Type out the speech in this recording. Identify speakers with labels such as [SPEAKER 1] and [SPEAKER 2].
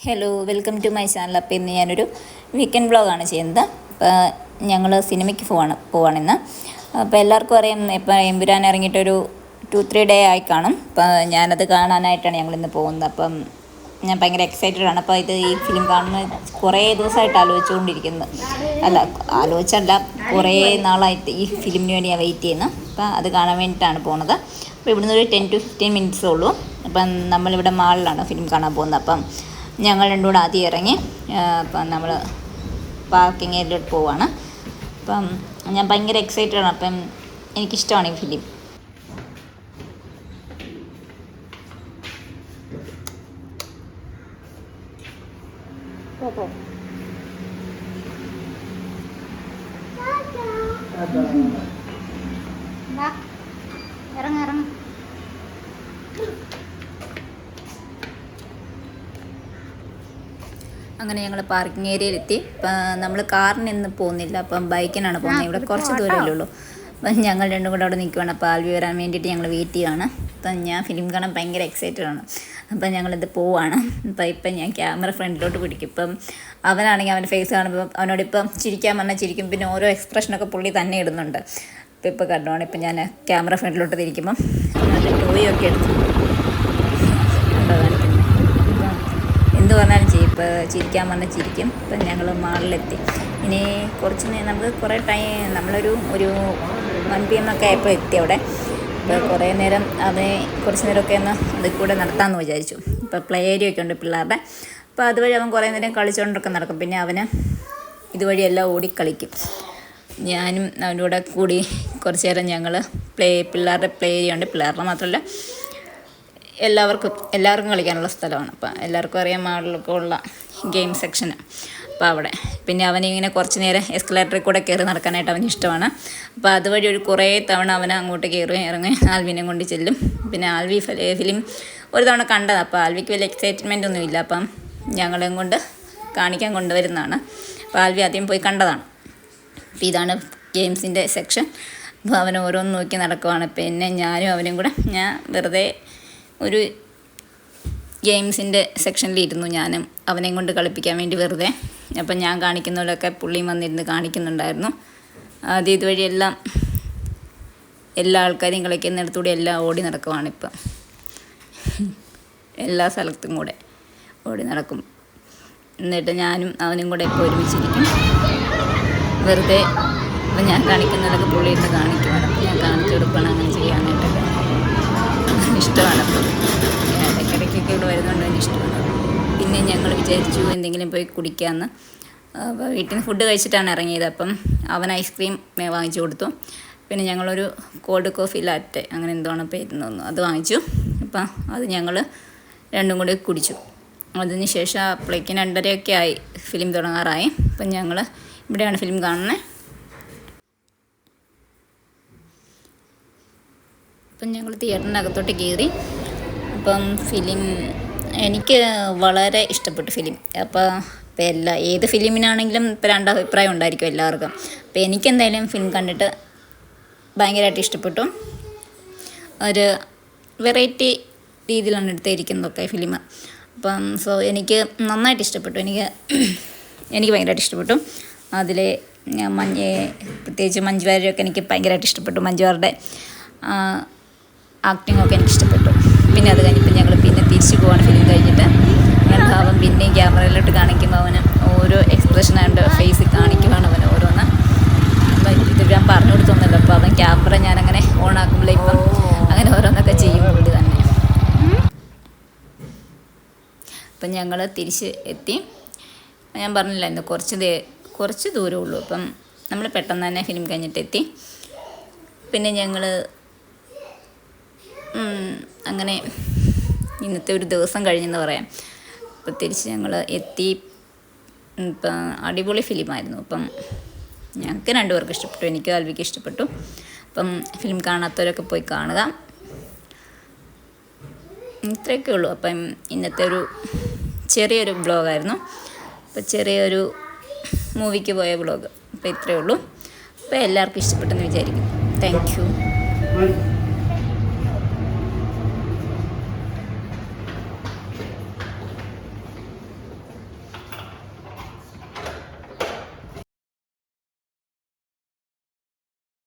[SPEAKER 1] Hello, welcome to my channel. അപ്പോൾ ഇന്ന് ഞാനൊരു വീക്കെൻഡ് വ്ളോഗാണ് ചെയ്യുന്നത്. അപ്പോൾ ഞങ്ങൾ സിനിമയ്ക്ക് പോവാണിന്ന്. അപ്പോൾ എല്ലാവർക്കും അറിയാം, ഇപ്പോൾ എമ്പുരാൻ ഇറങ്ങിയിട്ടൊരു 2-3 ഡേ ആയി കാണും. അപ്പോൾ ഞാനത് കാണാനായിട്ടാണ് ഞങ്ങളിന്ന് പോകുന്നത്. അപ്പം ഞാൻ ഭയങ്കര എക്സൈറ്റഡാണ്. അപ്പോൾ ഈ ഫിലിം കാണുന്ന കുറേ ദിവസമായിട്ട് ആലോചിച്ചല്ല, കുറേ നാളായിട്ട് ഈ ഫിലിമിന് വേണ്ടി ഞാൻ വെയിറ്റ് ചെയ്യുന്നു. അപ്പോൾ അത് കാണാൻ വേണ്ടിയിട്ടാണ് പോകുന്നത്. അപ്പോൾ ഇവിടുന്ന് ഒരു 10 to 15 മിനിറ്റ്സേ ഉള്ളൂ. അപ്പം നമ്മളിവിടെ മാളിലാണ് ഫിലിം കാണാൻ പോകുന്നത്. അപ്പം ഞങ്ങൾ രണ്ടും കൂടെ ആദ്യം ഇറങ്ങി അപ്പം നമ്മൾ പാർക്കിംഗ് ഏരിയയിലോട്ട് പോവാണ്. അപ്പം ഞാൻ ഭയങ്കര എക്സൈറ്റഡാണ്. അപ്പം എനിക്കിഷ്ടമാണ് ഈ ഫിലിം. ഇറങ്ങ അങ്ങനെ ഞങ്ങൾ പാർക്കിംഗ് ഏരിയയിലെത്തി. ഇപ്പം നമ്മൾ കാറിന് ഇന്ന് പോകുന്നില്ല, അപ്പം ബൈക്കിനാണ് പോകുന്നത്. ഇവിടെ കുറച്ച് ദൂരമല്ലേ ഉള്ളൂ. അപ്പം ഞങ്ങൾ രണ്ടും കൂടെ അവിടെ നിൽക്കുകയാണ്. അപ്പോൾ ആൽവി വരാൻ വേണ്ടിയിട്ട് ഞങ്ങൾ വെയിറ്റ് ചെയ്യുകയാണ്. അപ്പം ഞാൻ ഫിലിം കാണാൻ ഭയങ്കര എക്സൈറ്റഡാണ്. അപ്പം ഞങ്ങളിത് പോവാണ്. ഇപ്പം ഞാൻ ക്യാമറ ഫ്രണ്ടിലോട്ട് പിടിക്കും. ഇപ്പം അവനാണെങ്കിൽ അവൻ്റെ ഫേസ് കാണുമ്പോൾ അവനോടിപ്പം ചിരിക്കാൻ പറഞ്ഞാൽ ചിരിക്കും. പിന്നെ ഓരോ എക്സ്പ്രഷനൊക്കെ പുള്ളി തന്നെ ഇടുന്നുണ്ട്. ഇപ്പോൾ കണ്ടോണം. ഇപ്പം ഞാൻ ക്യാമറ ഫ്രണ്ടിലോട്ട് തിരിക്കുമ്പം ടോയൊക്കെ എടുത്തു എന്ത് പറഞ്ഞാലും ചെയ്യും. ഇപ്പോൾ ചിരിക്കാൻ പറഞ്ഞാൽ ചിരിക്കും. ഇപ്പം ഞങ്ങൾ മാളിലെത്തി. ഇനി കുറച്ച് നമുക്ക് കുറേ നമ്മളൊരു 1 PM ഒക്കെ ആയപ്പോൾ എത്തി അവിടെ. ഇപ്പോൾ കുറേ നേരം കുറച്ച് നേരമൊക്കെ ഒന്ന് അതിൽ കൂടെ നടത്താമെന്ന് വിചാരിച്ചു. ഇപ്പോൾ പ്ലേ ഏരിയ ഒക്കെ ഉണ്ട് പിള്ളേരുടെ. അപ്പോൾ അതുവഴി അവൻ കുറേ നേരം കളിച്ചുകൊണ്ടൊക്കെ നടക്കും. പിന്നെ അവന് ഇതുവഴിയെല്ലാം ഓടിക്കളിക്കും. ഞാനും അവൻ്റെ കൂടെ കൂടി കുറച്ച് നേരം ഞങ്ങൾ പിള്ളേരുടെ പ്ലേ ഏരിയ ഉണ്ട്. പിള്ളേരുടെ മാത്രമല്ല, എല്ലാവർക്കും കളിക്കാനുള്ള സ്ഥലമാണ്. അപ്പം എല്ലാവർക്കും അറിയാം, മാളിലൊക്കെ ഉള്ള ഗെയിം സെക്ഷന്. അപ്പോൾ അവിടെ പിന്നെ അവനിങ്ങനെ കുറച്ച് നേരം എസ്കലേറ്ററിൽ കൂടെ കയറി നടക്കാനായിട്ട് അവന് ഇഷ്ടമാണ്. അപ്പോൾ അതുവഴി കുറേ തവണ അവൻ അങ്ങോട്ട് കയറി ഇറങ്ങി ആൽവിനെ കൊണ്ട് ചെല്ലും. പിന്നെ ആൽവി ഫിലിം ഒരു തവണ കണ്ടതാണ്. അപ്പോൾ ആൽവിക്ക് വലിയ എക്സൈറ്റ്മെൻ്റ് ഒന്നുമില്ല. അപ്പം ഞങ്ങളെയും കൊണ്ട് കാണിക്കാൻ കൊണ്ടുവരുന്നതാണ്. അപ്പോൾ ആൽവി ആദ്യം പോയി കണ്ടതാണ്. അപ്പോൾ ഇതാണ് ഗെയിംസിൻ്റെ സെക്ഷൻ. അപ്പോൾ അവൻ ഓരോന്ന് നോക്കി നടക്കുവാണ്. പിന്നെ ഞാനും അവനും കൂടെ ഞാൻ വെറുതെ ഒരു ഗെയിംസിൻ്റെ സെക്ഷനിലിരുന്നു. ഞാനും അവനെയും കൊണ്ട് കളിപ്പിക്കാൻ വേണ്ടി വെറുതെ. അപ്പം ഞാൻ കാണിക്കുന്ന പോലെയൊക്കെ പുള്ളിയും വന്നിരുന്ന് കാണിക്കുന്നുണ്ടായിരുന്നു. ആദ്യം ഇതുവഴി എല്ലാ ആൾക്കാരെയും കളിക്കുന്നിടത്തൂടെ എല്ലാം ഓടി നടക്കുവാണ്. ഇപ്പം എല്ലാ സ്ഥലത്തും കൂടെ ഓടി നടക്കും. എന്നിട്ട് ഞാനും അവനും കൂടെ ഇപ്പോൾ ഒരുമിച്ചിരിക്കും വെറുതെ. അപ്പം ഞാൻ കാണിക്കുന്നതൊക്കെ പുള്ളി ഇരുന്ന് കാണിക്കുവാണ്. അപ്പം ഞാൻ കാണിച്ചു കൊടുക്കണം അങ്ങനെ ചെയ്യാനായിട്ടൊക്കെ ഇഷ്ടമാണ്. അപ്പം ഇടയ്ക്കിടയ്ക്കൊക്കെ ഇവിടെ വരുന്നതുകൊണ്ട് തന്നെ ഇഷ്ടമാണ്. പിന്നെ ഞങ്ങൾ വിചാരിച്ചു എന്തെങ്കിലും പോയി കുടിക്കാമെന്ന്. അപ്പോൾ വീട്ടിൽ നിന്ന് ഫുഡ് കഴിച്ചിട്ടാണ് ഇറങ്ങിയത്. അപ്പം അവൻ ഐസ്ക്രീം വാങ്ങിച്ചു കൊടുത്തു. പിന്നെ ഞങ്ങളൊരു കോൾഡ് കോഫി ലാറ്റെ അങ്ങനെ എന്താണ് പേരുന്നു അത് വാങ്ങിച്ചു. അപ്പം അത് ഞങ്ങൾ രണ്ടും കൂടി കുടിച്ചു. അതിന് ശേഷം അപ്പോഴേക്കും 2:30 ആയി, ഫിലിം തുടങ്ങാറായി. അപ്പം ഞങ്ങൾ ഇവിടെയാണ് ഫിലിം കാണുന്നത്. അപ്പം ഞങ്ങൾ തിയേറ്ററിനകത്തോട്ട് കയറി. അപ്പം ഫിലിം എനിക്ക് വളരെ ഇഷ്ടപ്പെട്ടു ഫിലിം. അപ്പോൾ ഏത് ഫിലിമിനാണെങ്കിലും ഇപ്പോൾ 2 അഭിപ്രായം ഉണ്ടായിരിക്കും എല്ലാവർക്കും. അപ്പോൾ എനിക്കെന്തായാലും ഫിലിം കണ്ടിട്ട് ഭയങ്കരമായിട്ട് ഇഷ്ടപ്പെട്ടു. ഒരു വെറൈറ്റി രീതിയിലാണ് എടുത്തിരിക്കുന്നതൊക്കെ ഫിലിം. അപ്പം എനിക്ക് നന്നായിട്ട് ഇഷ്ടപ്പെട്ടു. എനിക്ക് ഭയങ്കരമായിട്ട് ഇഷ്ടപ്പെട്ടു. അതിൽ പ്രത്യേകിച്ച് മഞ്ജു വാര്യരൊക്കെ എനിക്ക് ഭയങ്കരമായിട്ട് ഇഷ്ടപ്പെട്ടു. മഞ്ജു വാര്യരുടെ ആക്ടിങ്ങൊക്കെ എനിക്കിഷ്ടപ്പെട്ടു. പിന്നെ അത് കഴിഞ്ഞപ്പോൾ ഞങ്ങൾ പിന്നെ തിരിച്ചു പോവാണ്. ഫിലിം കഴിഞ്ഞിട്ട് അവൻ പിന്നെയും ക്യാമറയിലോട്ട് കാണിക്കുമ്പോൾ അവന് ഓരോ എക്സ്പ്രഷനായിട്ട് ഫേസിൽ കാണിക്കുവാണ് അവൻ ഓരോന്ന്. അപ്പം ഇത് ഞാൻ പറഞ്ഞു കൊടുത്തൊന്നുമല്ലോ. അപ്പോൾ അവൻ ക്യാമറ ഞാനങ്ങനെ ഓണാക്കുമ്പോൾ ഇപ്പം അങ്ങനെ ഓരോന്നൊക്കെ ചെയ്യും പുള്ളി തന്നെ. അപ്പം ഞങ്ങൾ തിരിച്ച് എത്തി. ഞാൻ പറഞ്ഞില്ലായിരുന്നു, കുറച്ച് ദൂരമുള്ളൂ. അപ്പം നമ്മൾ പെട്ടെന്ന് തന്നെ ഫിലിം കഴിഞ്ഞിട്ട് എത്തി. പിന്നെ ഞങ്ങൾ അങ്ങനെ ഇന്നത്തെ ഒരു ദിവസം കഴിഞ്ഞെന്ന് പറയാം. അപ്പോൾ തിരിച്ച് ഞങ്ങൾ എത്തി. ഇപ്പം അടിപൊളി ഫിലിമായിരുന്നു. അപ്പം ഞങ്ങൾക്ക് 2 പേർക്കും ഇഷ്ടപ്പെട്ടു. എനിക്കും ആൽവിക്ക് ഇഷ്ടപ്പെട്ടു. അപ്പം ഫിലിം കാണാത്തവരൊക്കെ പോയി കാണുക. ഇത്രയൊക്കെ ഉള്ളൂ. അപ്പം ഇന്നത്തെ ഒരു ചെറിയൊരു വ്ളോഗായിരുന്നു. അപ്പോൾ ചെറിയൊരു മൂവിക്ക് പോയ വ്ളോഗ്. അപ്പോൾ ഇത്രയേ ഉള്ളൂ. അപ്പോൾ എല്ലാവർക്കും ഇഷ്ടപ്പെട്ടെന്ന് വിചാരിക്കും. Thank you.